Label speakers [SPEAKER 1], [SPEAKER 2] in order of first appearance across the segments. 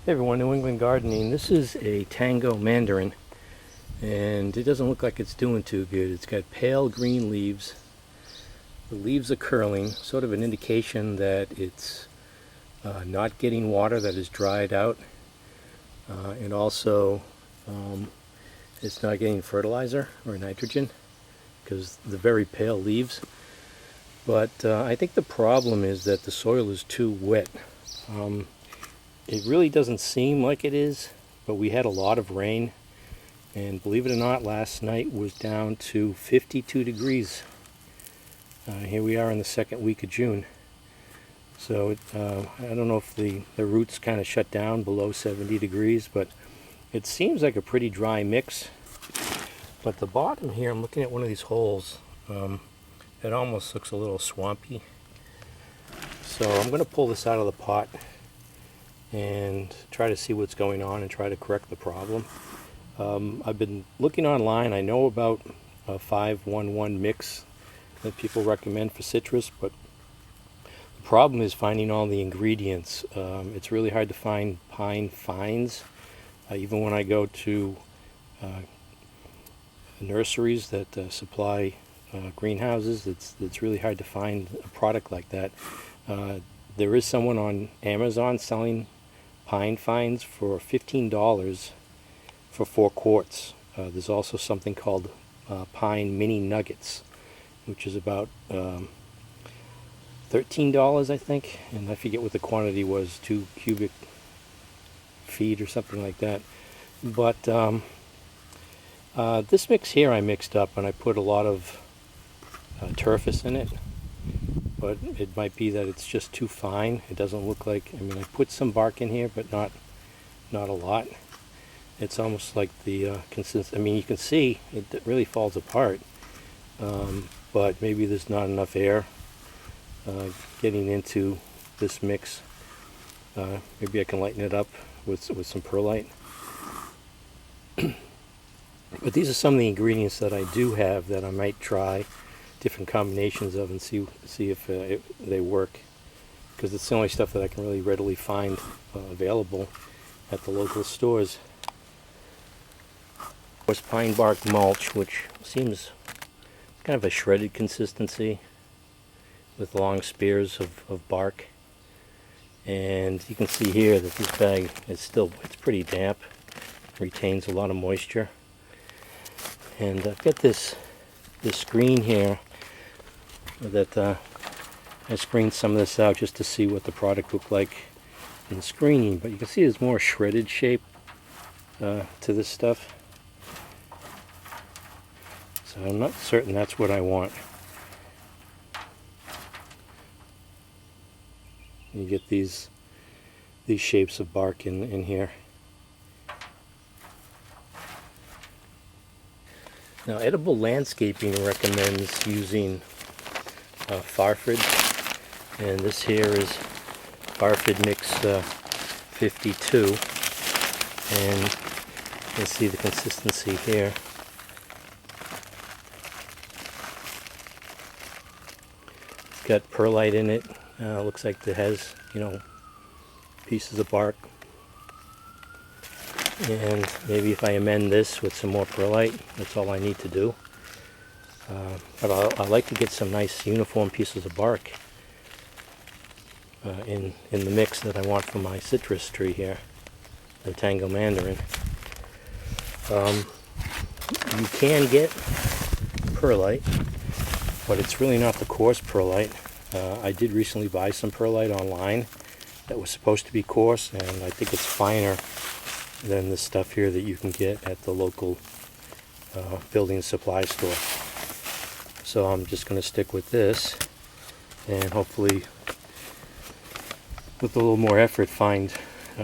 [SPEAKER 1] Hey everyone, New England Gardening. This is a Tango Mandarin, and it doesn't look like it's doing too good. It's got pale green leaves. The leaves are curling, sort of an indication that it's not getting water that is dried out, and also it's not getting fertilizer or nitrogen because the very pale leaves. But I think the problem is that the soil is too wet. It really doesn't seem like it is, but we had a lot of rain, and believe it or not, last night was down to 52 degrees. Here we are in the second week of June. So I don't know if the roots kind of shut down below 70 degrees, but it seems like a pretty dry mix. But the bottom here, I'm looking at one of these holes, it almost looks a little swampy. So I'm going to pull this out of the pot and try to see what's going on and try to correct the problem. I've been looking online. I know about a 5-1-1 mix that people recommend for citrus, but the problem is finding all the ingredients. It's really hard to find pine fines. Even when I go to nurseries that supply greenhouses, it's really hard to find a product like that. There is someone on Amazon selling pine fines for $15 for 4 quarts. There's also something called pine mini nuggets, which is about $13, I think, and I forget what the quantity was, 2 cubic feet or something like that. But this mix here I mixed up, and I put a lot of turfus in it, but it might be that it's just too fine. It doesn't look like, I mean, I put some bark in here, but not a lot. It's almost like the consistency, I mean, you can see it really falls apart, but maybe there's not enough air getting into this mix. Maybe I can lighten it up with some perlite. But these are some of the ingredients that I do have that I might try different combinations of and see if they work, because it's the only stuff that I can really readily find available at the local stores. Of course, pine bark mulch, which seems kind of a shredded consistency with long spears of bark. And you can see here that this bag is it's pretty damp, retains a lot of moisture. And I've got this screen here that I screened some of this out just to see what the product looked like in the screening, but you can see there's more shredded shape to this stuff, so I'm not certain that's what I want. You get these shapes of bark in here. Now, Edible Landscaping recommends using farfad, and this here is farfad mix 52, and you can see the consistency here. It's got perlite in it. Looks like it has, pieces of bark. And maybe if I amend this with some more perlite, that's all I need to do. But I like to get some nice uniform pieces of bark in the mix that I want for my citrus tree here, the Tango Mandarin. You can get perlite, but it's really not the coarse perlite. I did recently buy some perlite online that was supposed to be coarse, and I think it's finer than the stuff here that you can get at the local building supply store. So I'm just going to stick with this, and hopefully with a little more effort find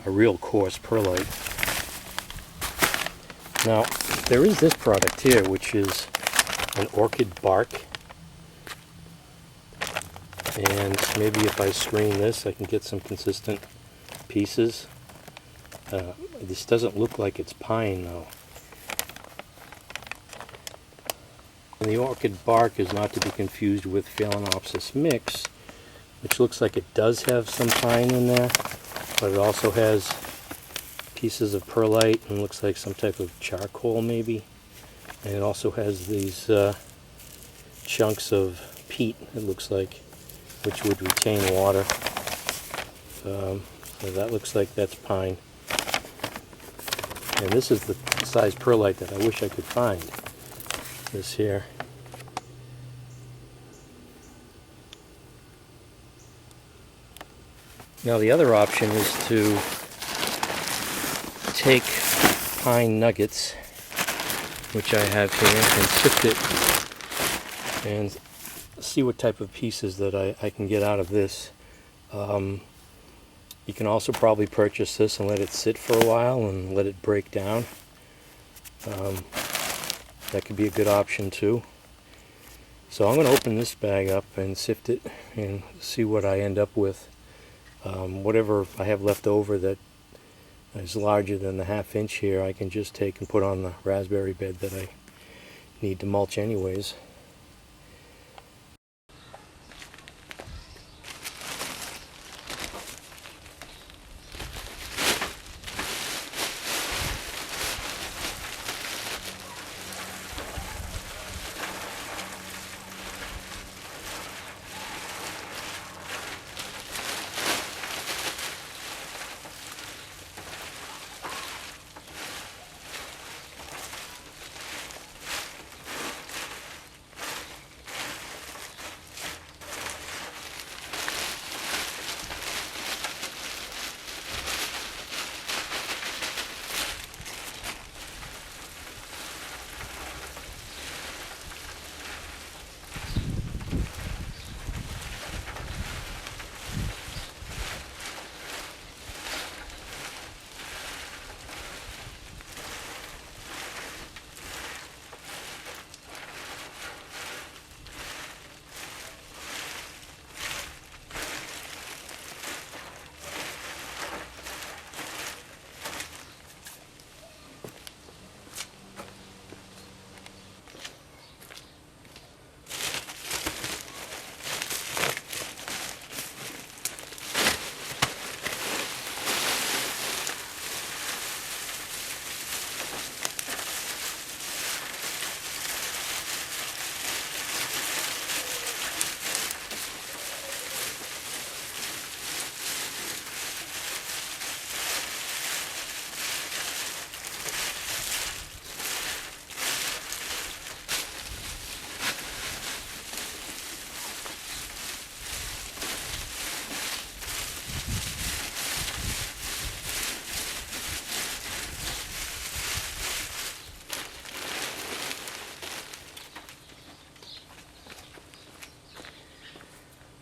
[SPEAKER 1] a real coarse perlite. Now, there is this product here, which is an orchid bark, and maybe if I screen this I can get some consistent pieces. This doesn't look like it's pine though. And the orchid bark is not to be confused with Phalaenopsis mix, which looks like it does have some pine in there, but it also has pieces of perlite and looks like some type of charcoal maybe. And it also has these chunks of peat, it looks like, which would retain water. So that looks like that's pine. And this is the size perlite that I wish I could find. This here. Now the other option is to take pine nuggets, which I have here, and sift it and see what type of pieces that I can get out of this. You can also probably purchase this and let it sit for a while and let it break down. That could be a good option too. So I'm going to open this bag up and sift it and see what I end up with. Whatever I have left over that is larger than the 1/2 inch here, I can just take and put on the raspberry bed that I need to mulch anyways.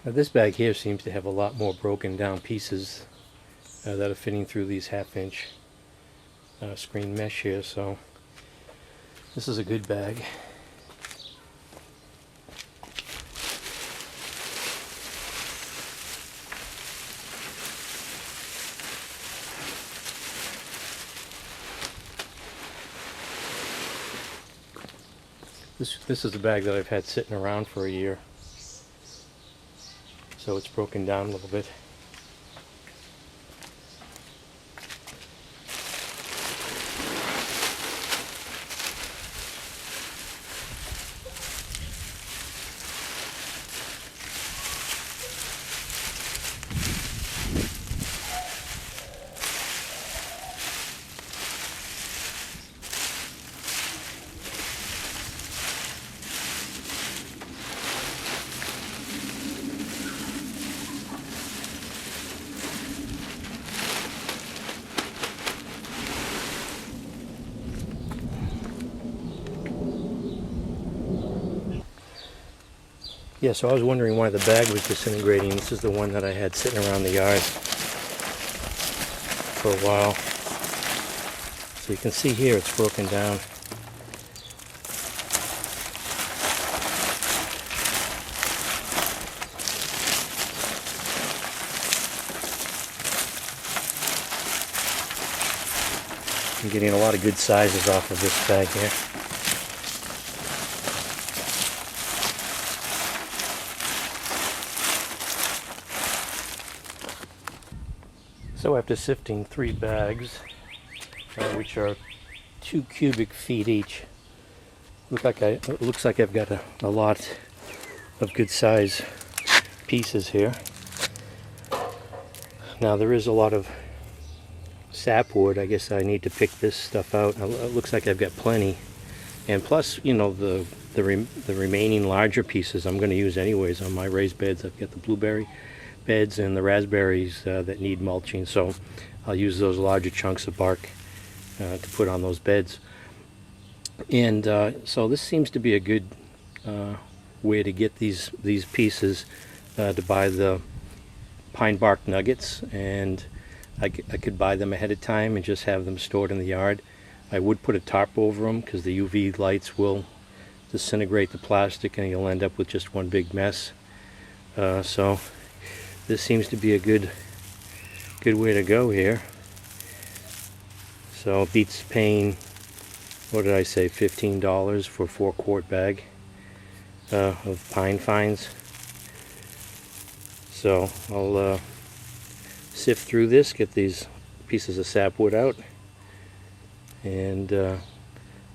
[SPEAKER 1] Now this bag here seems to have a lot more broken down pieces that are fitting through these 1/2 inch screen mesh here, so this is a good bag. This is a bag that I've had sitting around for a year. So it's broken down a little bit. Yeah, so I was wondering why the bag was disintegrating. This is the one that I had sitting around the yard for a while. So you can see here it's broken down. I'm getting a lot of good sizes off of this bag here. So after sifting 3 bags, which are 2 cubic feet each. It looks like I've got a lot of good size pieces here. Now there is a lot of sapwood. I guess I need to pick this stuff out. It looks like I've got plenty, and plus, you know, the remaining larger pieces I'm going to use anyways on my raised beds. I've got the blueberry beds and the raspberries that need mulching, so I'll use those larger chunks of bark to put on those beds. And so this seems to be a good way to get these pieces, to buy the pine bark nuggets, and I could buy them ahead of time and just have them stored in the yard. I would put a tarp over them because the UV lights will disintegrate the plastic and you'll end up with just one big mess. So this seems to be a good way to go here. So it beats paying, what did I say, $15 for a 4-quart bag of pine fines. So I'll sift through this, get these pieces of sapwood out, and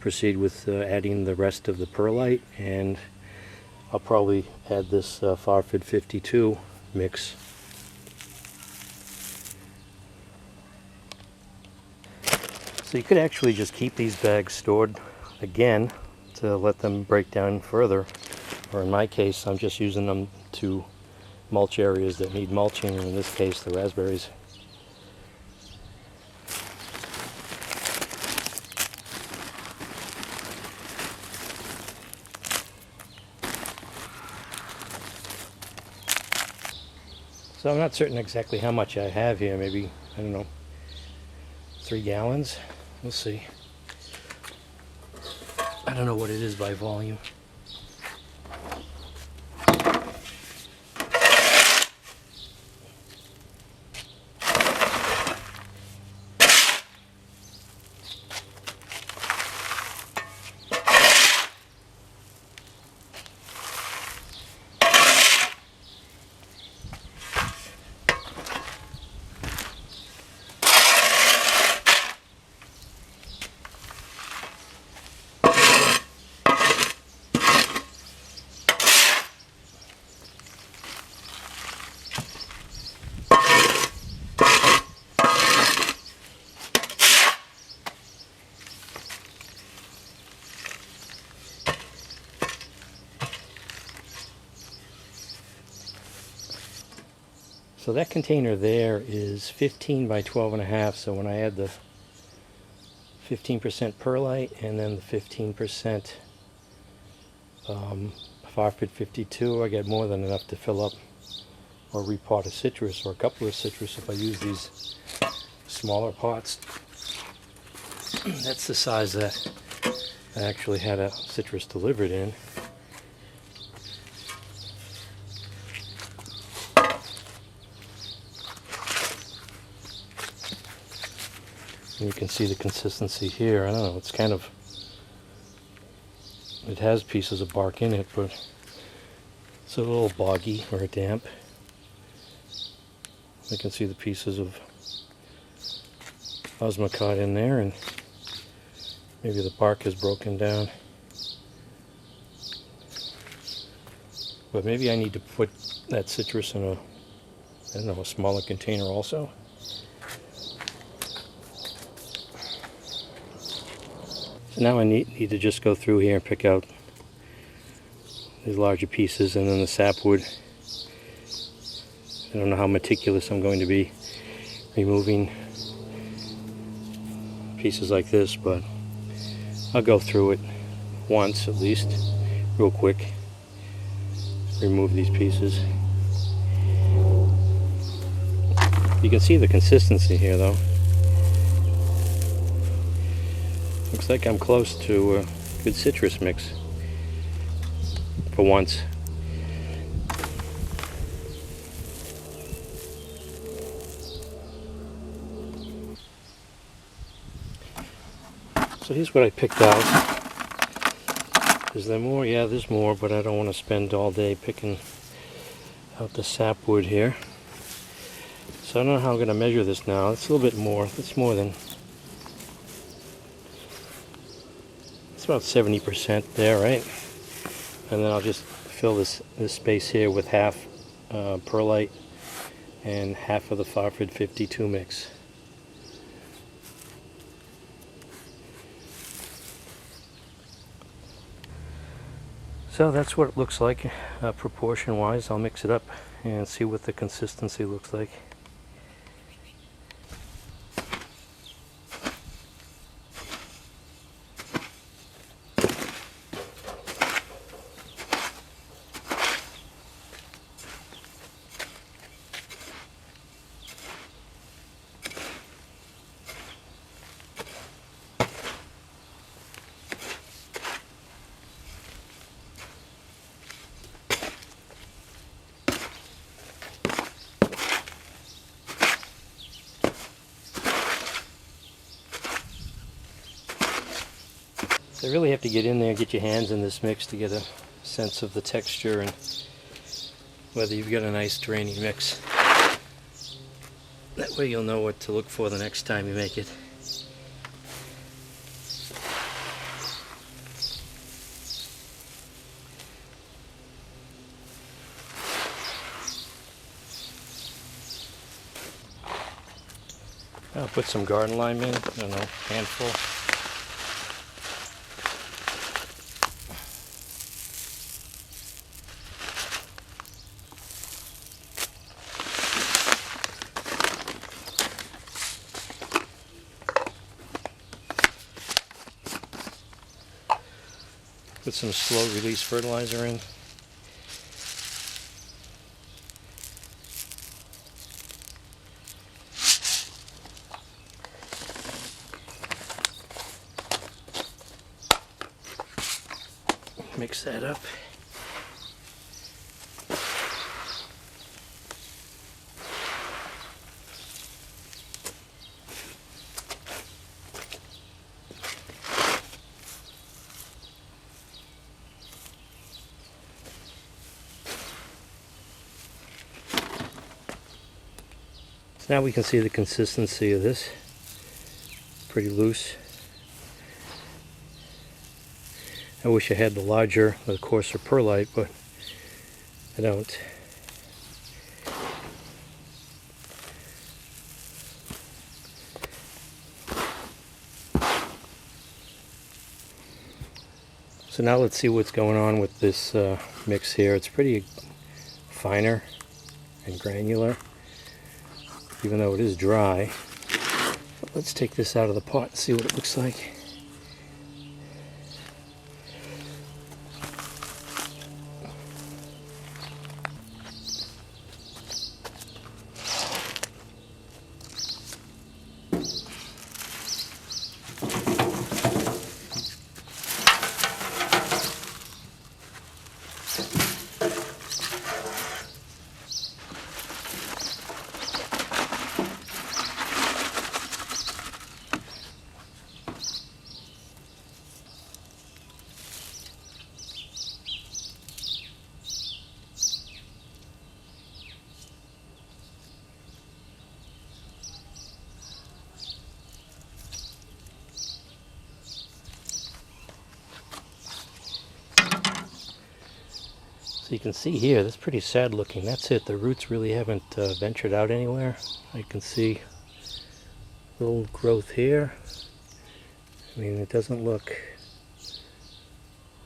[SPEAKER 1] proceed with adding the rest of the perlite, and I'll probably add this farfad 52 mix. So you could actually just keep these bags stored again to let them break down further, or in my case I'm just using them to mulch areas that need mulching, and in this case the raspberries. So I'm not certain exactly how much I have here, maybe, I don't know, 3 gallons? We'll see. I don't know what it is by volume. So that container there is 15 by 12.5. So when I add the 15% perlite and then the 15% farfad 52, I get more than enough to fill up or repot a citrus or a couple of citrus if I use these smaller pots. That's the size that I actually had a citrus delivered in. And you can see the consistency here. I don't know, it's kind of, it has pieces of bark in it, but it's a little boggy or damp. I can see the pieces of osmocott in there, and maybe the bark has broken down. But maybe I need to put that citrus in a, I don't know, a smaller container also. So now I need to just go through here and pick out these larger pieces, and then the sapwood. I don't know how meticulous I'm going to be removing pieces like this, but I'll go through it once at least, real quick. Remove these pieces. You can see the consistency here though. Looks like I'm close to a good citrus mix for once. So here's what I picked out. Is there more? Yeah, there's more, but I don't want to spend all day picking out the sapwood here. So I don't know how I'm going to measure this now. It's a little bit more. It's more than about 70% there, right? And then I'll just fill this space here with half perlite and half of the farfad 52 mix. So that's what it looks like proportion wise. I'll mix it up and see what the consistency looks like. So you really have to get in there and get your hands in this mix to get a sense of the texture and whether you've got a nice draining mix. That way you'll know what to look for the next time you make it. I'll put some garden lime in, I don't know, handful. Put some slow release fertilizer in. Mix that up. So now we can see the consistency of this. Pretty loose. I wish I had the larger, the coarser perlite, but I don't. So now let's see what's going on with this mix here. It's pretty finer and granular, even though it is dry. But let's take this out of the pot and see what it looks like. So you can see here, that's pretty sad looking. That's it. The roots really haven't ventured out anywhere. I can see a little growth here. I mean, it doesn't look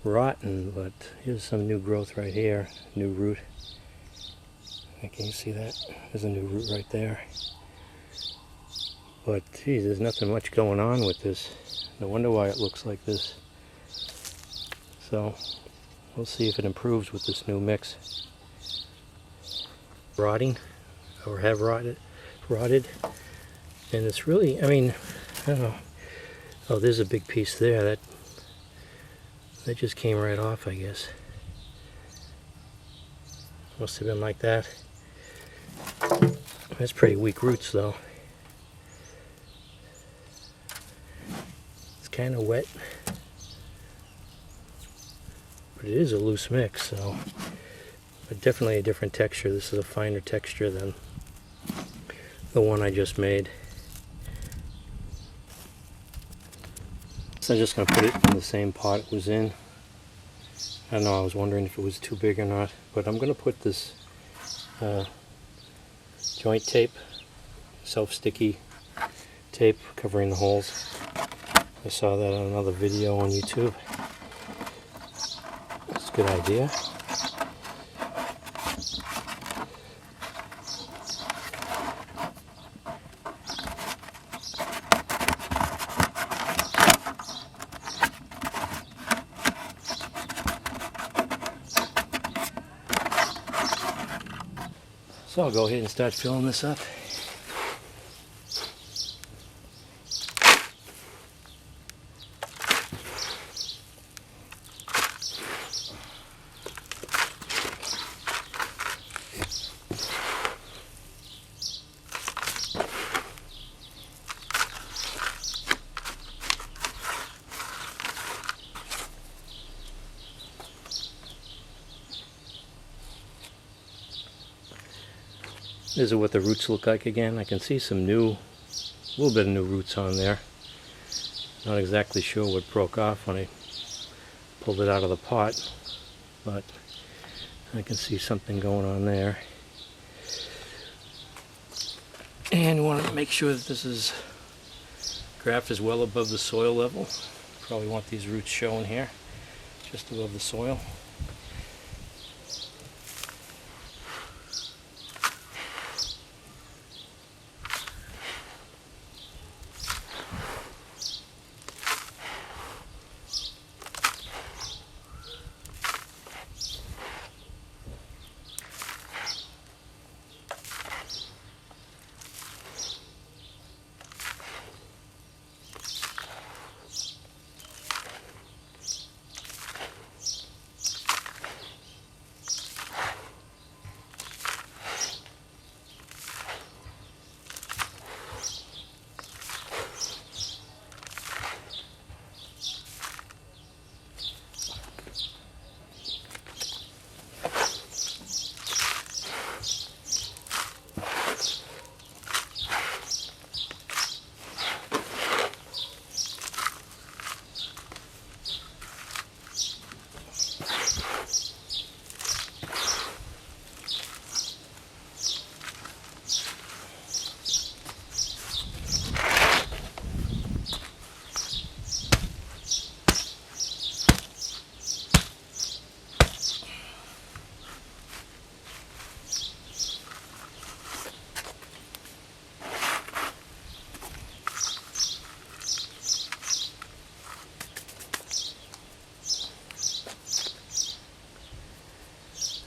[SPEAKER 1] rotten, but here's some new growth right here. New root. Can you see that? There's a new root right there. But geez, there's nothing much going on with this. No wonder why it looks like this. So we'll see if it improves with this new mix. Rotting, or have rotted, and it's really, I mean, I don't know. Oh, there's a big piece there that just came right off, I guess. Must have been like that. That's pretty weak roots, though. It's kind of wet. But it is a loose mix, so, but definitely a different texture. This is a finer texture than the one I just made. So I'm just going to put it in the same pot it was in. I don't know, I was wondering if it was too big or not, but I'm going to put this joint tape, self-sticky tape covering the holes. I saw that on another video on YouTube. That's a good idea. So I'll go ahead and start filling this up. This is what the roots look like again. I can see some a little bit of new roots on there. Not exactly sure what broke off when I pulled it out of the pot, but I can see something going on there. And you want to make sure that this graft is well above the soil level. Probably want these roots showing here, just above the soil.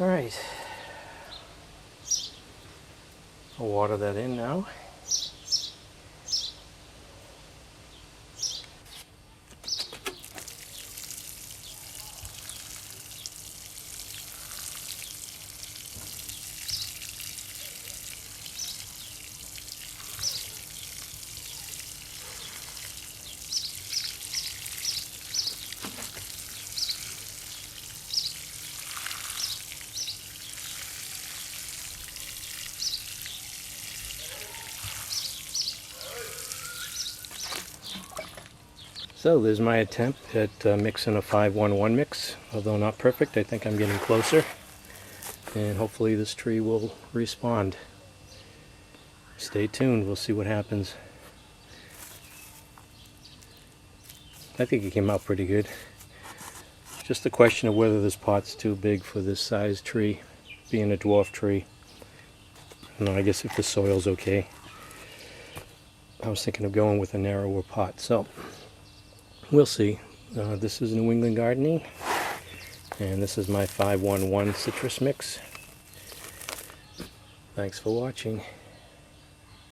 [SPEAKER 1] All right, I'll water that in now. So there's my attempt at mixing a 5-1-1 mix. Although not perfect, I think I'm getting closer. And hopefully this tree will respond. Stay tuned, we'll see what happens. I think it came out pretty good. Just a question of whether this pot's too big for this size tree, being a dwarf tree. No, I guess if the soil's okay. I was thinking of going with a narrower pot, so we'll see. This is New England Gardening, and this is my 5-1-1 citrus mix. Thanks for watching.